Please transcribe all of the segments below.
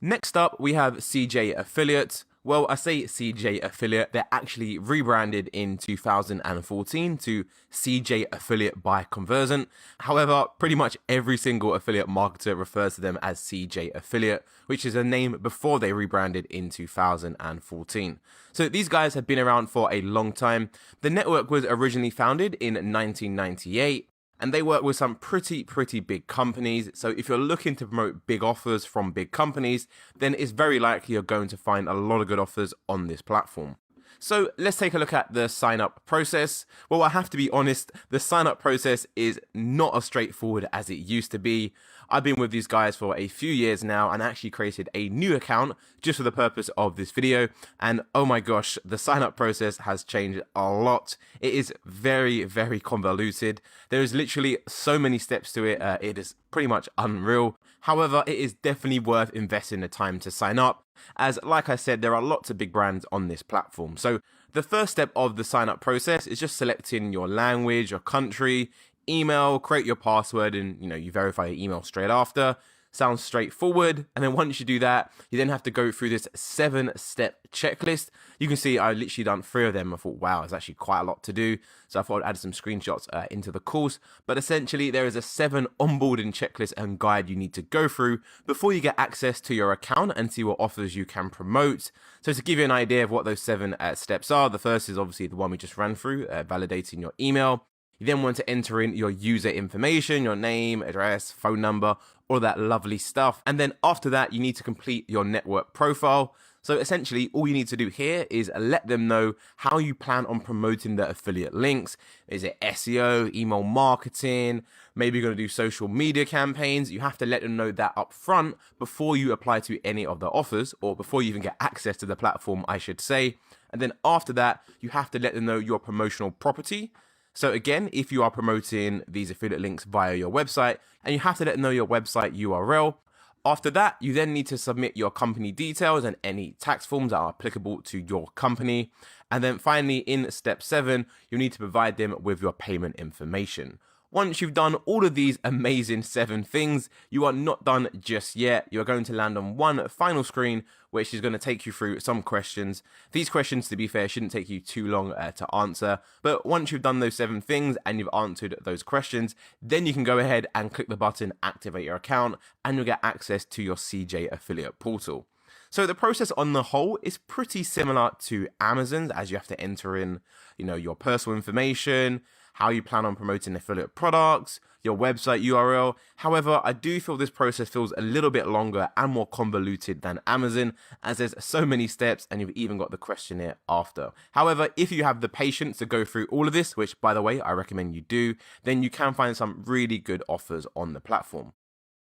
Next up, we have CJ Affiliate. Well, I say CJ Affiliate, they're actually rebranded in 2014 to CJ Affiliate by Conversant. However, pretty much every single affiliate marketer refers to them as CJ Affiliate, which is a name before they rebranded in 2014. So these guys have been around for a long time. The network was originally founded in 1998. And they work with some pretty big companies. So if you're looking to promote big offers from big companies, then it's very likely you're going to find a lot of good offers on this platform. So let's take a look at the sign up process. Well, I have to be honest, the sign up process is not as straightforward as it used to be. I've been with these guys for a few years now and actually created a new account just for the purpose of this video. And oh my gosh, the sign up process has changed a lot. It is very convoluted. There is literally so many steps to it. It is pretty much unreal. However, it is definitely worth investing the time to sign up, as like I said, there are lots of big brands on this platform. So the first step of the sign up process is just selecting your language, your country, email, create your password, and you verify your email straight after. Sounds straightforward. And then once you do that, you then have to go through this 7-step checklist. You can see I literally done 3 of them. I thought, wow, it's actually quite a lot to do. So I thought I'd add some screenshots into the course. But essentially, there is a 7 onboarding checklist and guide you need to go through before you get access to your account and see what offers you can promote. So to give you an idea of what those 7 steps are, the first is obviously the one we just ran through, validating your email. You then want to enter in your user information, your name, address, phone number, all that lovely stuff. And then after that, you need to complete your network profile. So essentially, all you need to do here is let them know how you plan on promoting the affiliate links. Is it SEO, email marketing? Maybe you're going to do social media campaigns. You have to let them know that up front before you apply to any of the offers, or before you even get access to the platform, I should say. And then after that, you have to let them know your promotional property. So again, if you are promoting these affiliate links via your website, and you have to let them know your website URL. After that, you then need to submit your company details and any tax forms that are applicable to your company. And then finally, in step 7, you need to provide them with your payment information. Once you've done all of these amazing 7 things, you are not done just yet. You're going to land on one final screen, which is going to take you through some questions. These questions, to be fair, shouldn't take you too long to answer. But once you've done those 7 things and you've answered those questions, then you can go ahead and click the button, activate your account, and you'll get access to your CJ Affiliate portal. So the process on the whole is pretty similar to Amazon's, as you have to enter in, your personal information, how you plan on promoting affiliate products, your website URL. However, I do feel this process feels a little bit longer and more convoluted than Amazon, as there's so many steps and you've even got the questionnaire after. However, if you have the patience to go through all of this, which by the way, I recommend you do, then you can find some really good offers on the platform.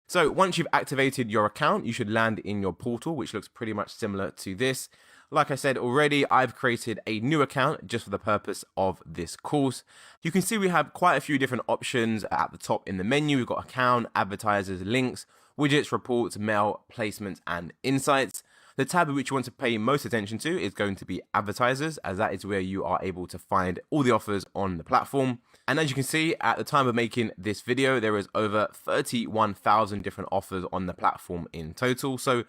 So once you've activated your account, you should land in your portal, which looks pretty much similar to this. Like I said already, I've created a new account just for the purpose of this course. You can see we have quite a few different options at the top in the menu. We've got account, advertisers, links, widgets, reports, mail, placements, and insights. The tab which you want to pay most attention to is going to be advertisers, as that is where you are able to find all the offers on the platform. And as you can see, at the time of making this video, there is over 31,000 different offers on the platform in total. So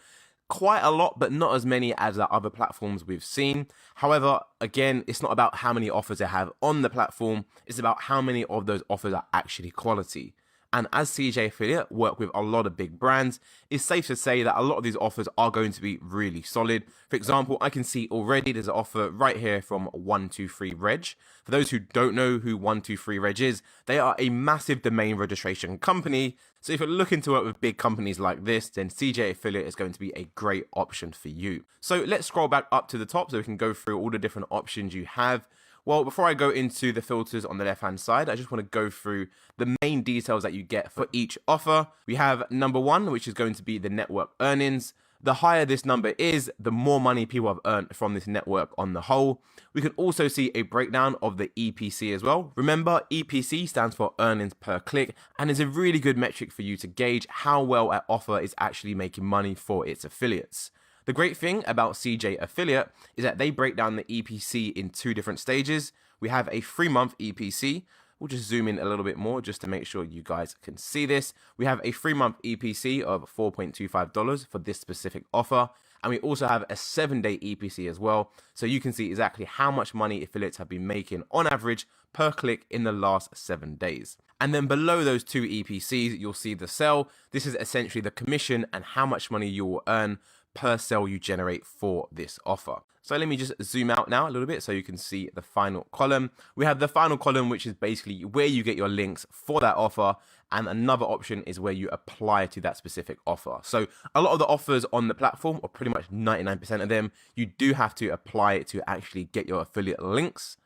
quite a lot, but not as many as the other platforms we've seen. However, again, it's not about how many offers they have on the platform, it's about how many of those offers are actually quality. And as CJ Affiliate work with a lot of big brands, it's safe to say that a lot of these offers are going to be really solid. For example, I can see already there's an offer right here from 123reg. For those who don't know who 123reg is, they are a massive domain registration company. So if you're looking to work with big companies like this, then CJ Affiliate is going to be a great option for you. So let's scroll back up to the top so we can go through all the different options you have. Well, before I go into the filters on the left-hand side, I just want to go through the main details that you get for each offer. We have number 1, which is going to be the network earnings. The higher this number is, the more money people have earned from this network on the whole. We can also see a breakdown of the EPC as well. Remember, EPC stands for earnings per click and is a really good metric for you to gauge how well an offer is actually making money for its affiliates. The great thing about CJ Affiliate is that they break down the EPC in 2 different stages. We have a 3-month EPC, We'll just zoom in a little bit more just to make sure you guys can see this. We have a 3-month EPC of $4.25 for this specific offer. And we also have a 7-day EPC as well. So you can see exactly how much money affiliates have been making on average per click in the last 7 days. And then below those 2 EPCs, you'll see the sell. This is essentially the commission and how much money you will earn per sale you generate for this offer. So let me just zoom out now a little bit so you can see the final column. We have the final column, which is basically where you get your links for that offer. And another option is where you apply to that specific offer. So a lot of the offers on the platform, or pretty much 99% of them, you do have to apply to actually get your affiliate links.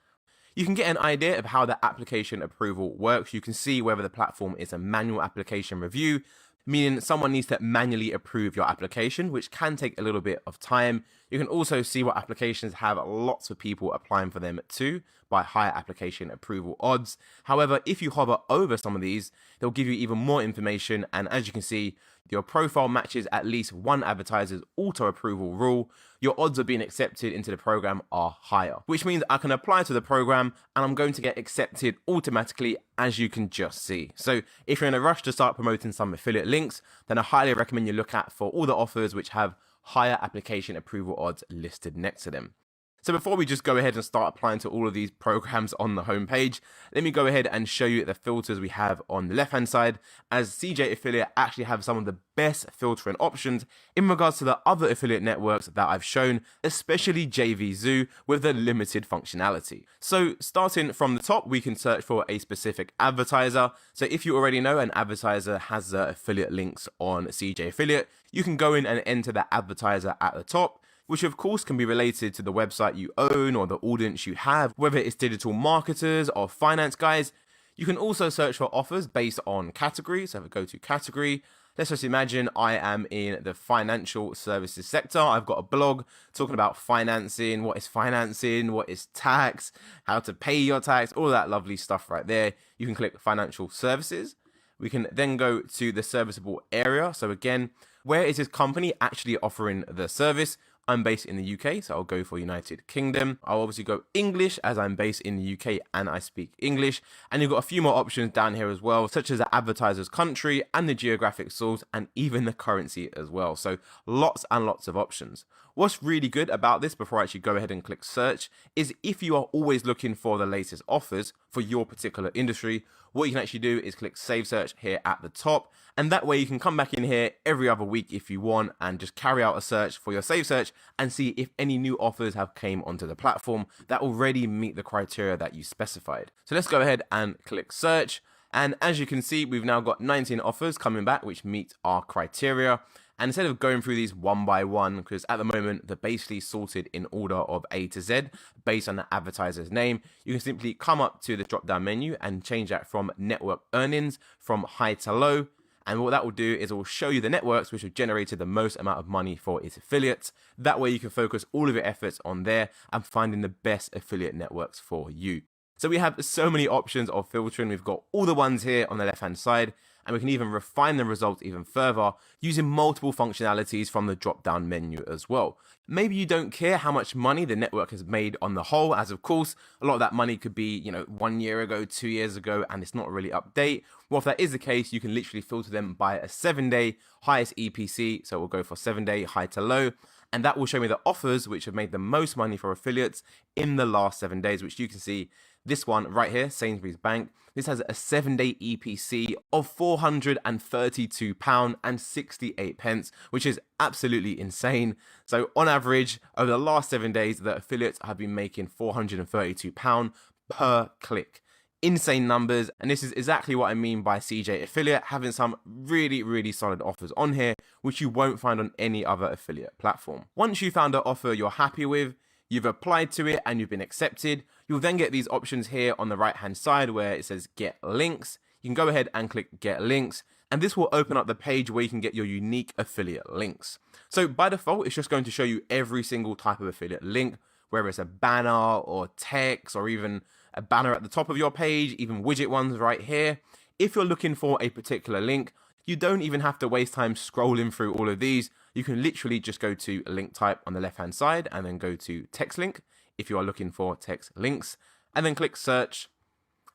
You can get an idea of how the application approval works. You can see whether the platform is a manual application review, meaning someone needs to manually approve your application, which can take a little bit of time. You can also see what applications have lots of people applying for them too, by higher application approval odds. However, if you hover over some of these, they'll give you even more information. And as you can see, your profile matches at least one advertiser's auto approval rule. Your odds of being accepted into the program are higher, which means I can apply to the program and I'm going to get accepted automatically, as you can just see. So if you're in a rush to start promoting some affiliate links, then I highly recommend you look at for all the offers which have higher application approval odds listed next to them. So before we just go ahead and start applying to all of these programs on the homepage, let me go ahead and show you the filters we have on the left-hand side, as CJ Affiliate actually have some of the best filtering options in regards to the other affiliate networks that I've shown, especially JVZoo with the limited functionality. So starting from the top, we can search for a specific advertiser. So if you already know an advertiser has the affiliate links on CJ Affiliate, you can go in and enter that advertiser at the top, which of course can be related to the website you own or the audience you have, whether it's digital marketers or finance guys. You can also search for offers based on category. So if I go to category, let's just imagine I am in the financial services sector. I've got a blog talking about financing, what is tax, how to pay your tax, all that lovely stuff right there. You can click financial services. We can then go to the serviceable area. So again, where is this company actually offering the service? I'm based in the UK, so I'll go for United Kingdom. I'll obviously go English as I'm based in the UK and I speak English. And you've got a few more options down here as well, such as the advertiser's country and the geographic source and even the currency as well. So lots and lots of options. What's really good about this, before I actually go ahead and click search, is if you are always looking for the latest offers for your particular industry, what you can actually do is click save search here at the top. And that way you can come back in here every other week if you want and just carry out a search for your save search and see if any new offers have came onto the platform that already meet the criteria that you specified. So let's go ahead and click search. And as you can see, we've now got 19 offers coming back which meet our criteria. And instead of going through these one by one, because at the moment they're basically sorted in order of A to Z based on the advertiser's name, you can simply come up to the drop down menu and change that from network earnings from high to low. And what that will do is it will show you the networks which have generated the most amount of money for its affiliates. That way you can focus all of your efforts on there and finding the best affiliate networks for you. So we have so many options of filtering. We've got all the ones here on the left hand side, and we can even refine the results even further using multiple functionalities from the drop down menu as well. Maybe you don't care how much money the network has made on the whole, as of course a lot of that money could be 1 year ago, 2 years ago, and it's not really update. Well, if that is the case, you can literally filter them by a 7-day highest EPC. So we'll go for 7-day high to low, and that will show me the offers which have made the most money for affiliates in the last 7 days, which you can see. This one right here, Sainsbury's Bank, this has a 7-day EPC of £432.68, which is absolutely insane. So on average, over the last 7 days, the affiliates have been making £432 per click. Insane numbers, and this is exactly what I mean by CJ Affiliate having some really, really solid offers on here, which you won't find on any other affiliate platform. Once you found an offer you're happy with, you've applied to it and you've been accepted, you'll then get these options here on the right hand side where it says get links. You can go ahead and click get links, and this will open up the page where you can get your unique affiliate links. So by default, it's just going to show you every single type of affiliate link, whether it's a banner or text or even a banner at the top of your page, even widget ones right here. If you're looking for a particular link, you don't even have to waste time scrolling through all of these. You can literally just go to link type on the left hand side and then go to text link if you are looking for text links, and then click search.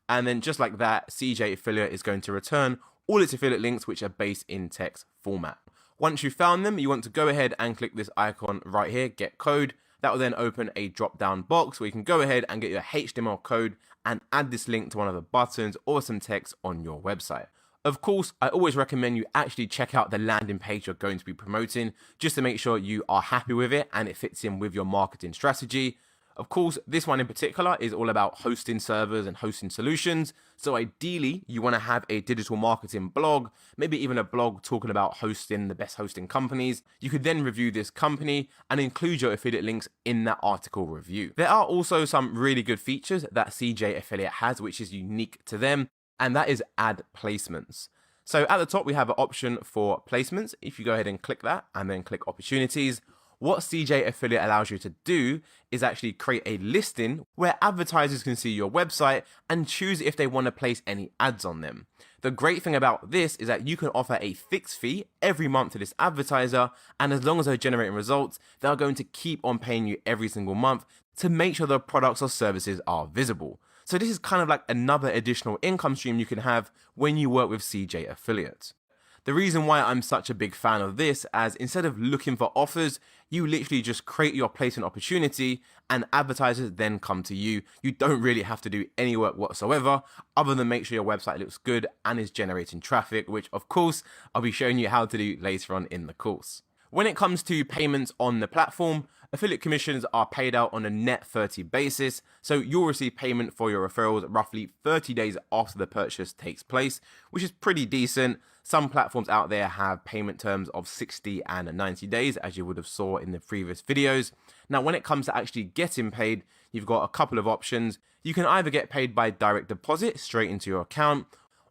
And then just like that, CJ Affiliate is going to return all its affiliate links which are based in text format. Once you've found them, you want to go ahead and click this icon right here, get code. That will then open a drop down box where you can go ahead and get your HTML code and add this link to one of the buttons or some text on your website. Of course, I always recommend you actually check out the landing page you're going to be promoting just to make sure you are happy with it and it fits in with your marketing strategy. Of course, this one in particular is all about hosting servers and hosting solutions. So ideally, you want to have a digital marketing blog, maybe even a blog talking about hosting, the best hosting companies. You could then review this company and include your affiliate links in that article review. There are also some really good features that CJ Affiliate has, which is unique to them, and that is ad placements. So at the top, we have an option for placements. If you go ahead and click that and then click opportunities, what CJ Affiliate allows you to do is actually create a listing where advertisers can see your website and choose if they want to place any ads on them. The great thing about this is that you can offer a fixed fee every month to this advertiser, and as long as they're generating results, they're going to keep on paying you every single month to make sure the products or services are visible. So this is kind of like another additional income stream you can have when you work with CJ Affiliate. The reason why I'm such a big fan of this, as instead of looking for offers, you literally just create your placement opportunity and advertisers then come to you. You don't really have to do any work whatsoever other than make sure your website looks good and is generating traffic, which of course I'll be showing you how to do later on in the course. When it comes to payments on the platform, affiliate commissions are paid out on a net 30 basis, so you'll receive payment for your referrals roughly 30 days after the purchase takes place, which is pretty decent. Some platforms out there have payment terms of 60 and 90 days, as you would have saw in the previous videos. Now, when it comes to actually getting paid, you've got a couple of options. You can either get paid by direct deposit straight into your account,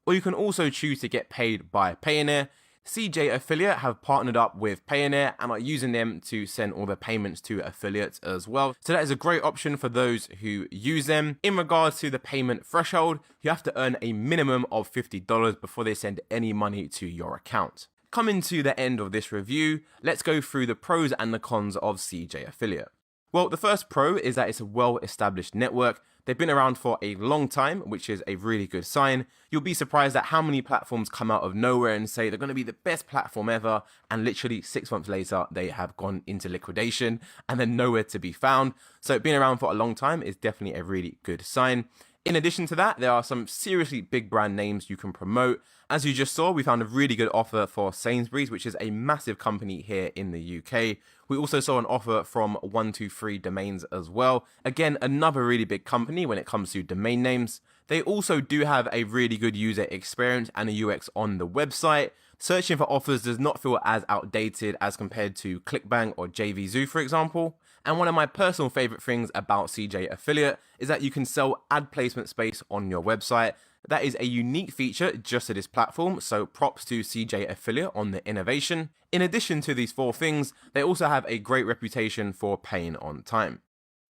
or you can also choose to get paid by Payoneer. CJ Affiliate have partnered up with Payoneer and are using them to send all the payments to affiliates as well. So that is a great option for those who use them. In regards to the payment threshold, you have to earn a minimum of $50 before they send any money to your account. Coming to the end of this review, let's go through the pros and the cons of CJ Affiliate. Well, the first pro is that it's a well-established network. They've been around for a long time, which is a really good sign. You'll be surprised at how many platforms come out of nowhere and say they're going to be the best platform ever, and literally 6 months later, they have gone into liquidation and they're nowhere to be found. So being around for a long time is definitely a really good sign. In addition to that, there are some seriously big brand names you can promote. As you just saw, we found a really good offer for Sainsbury's, which is a massive company here in the UK. We also saw an offer from 123 Domains as well. Again, another really big company when it comes to domain names. They also do have a really good user experience and a UX on the website. Searching for offers does not feel as outdated as compared to ClickBank or JVZoo, for example. And one of my personal favorite things about CJ Affiliate is that you can sell ad placement space on your website. That is a unique feature just to this platform, so props to CJ Affiliate on the innovation. In addition to these 4 things, they also have a great reputation for paying on time.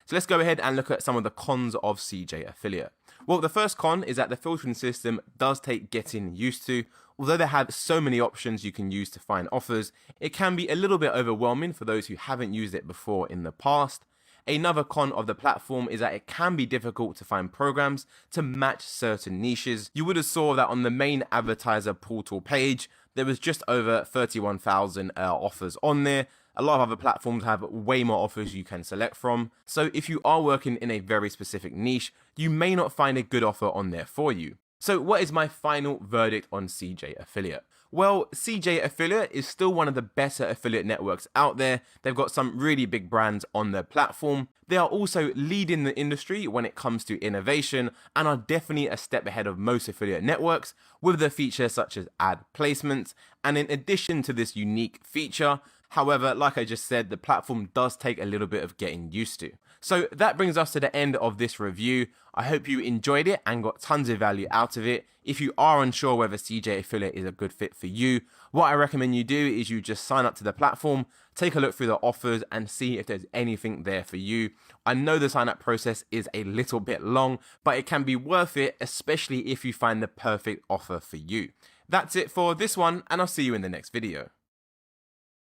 So let's go ahead and look at some of the cons of CJ Affiliate. Well, the first con is that the filtering system does take getting used to. Although they have so many options you can use to find offers, it can be a little bit overwhelming for those who haven't used it before in the past. Another con of the platform is that it can be difficult to find programs to match certain niches. You would have saw that on the main advertiser portal page, there was just over 31,000 offers on there. A lot of other platforms have way more offers you can select from. So if you are working in a very specific niche, you may not find a good offer on there for you. So what is my final verdict on CJ Affiliate? Well, CJ Affiliate is still one of the better affiliate networks out there. They've got some really big brands on their platform. They are also leading the industry when it comes to innovation and are definitely a step ahead of most affiliate networks with their features such as ad placements. And in addition to this unique feature, however, like I just said, the platform does take a little bit of getting used to. So that brings us to the end of this review. I hope you enjoyed it and got tons of value out of it. If you are unsure whether CJ Affiliate is a good fit for you, what I recommend you do is you just sign up to the platform, take a look through the offers and see if there's anything there for you. I know the sign up process is a little bit long, but it can be worth it, especially if you find the perfect offer for you. That's it for this one, and I'll see you in the next video.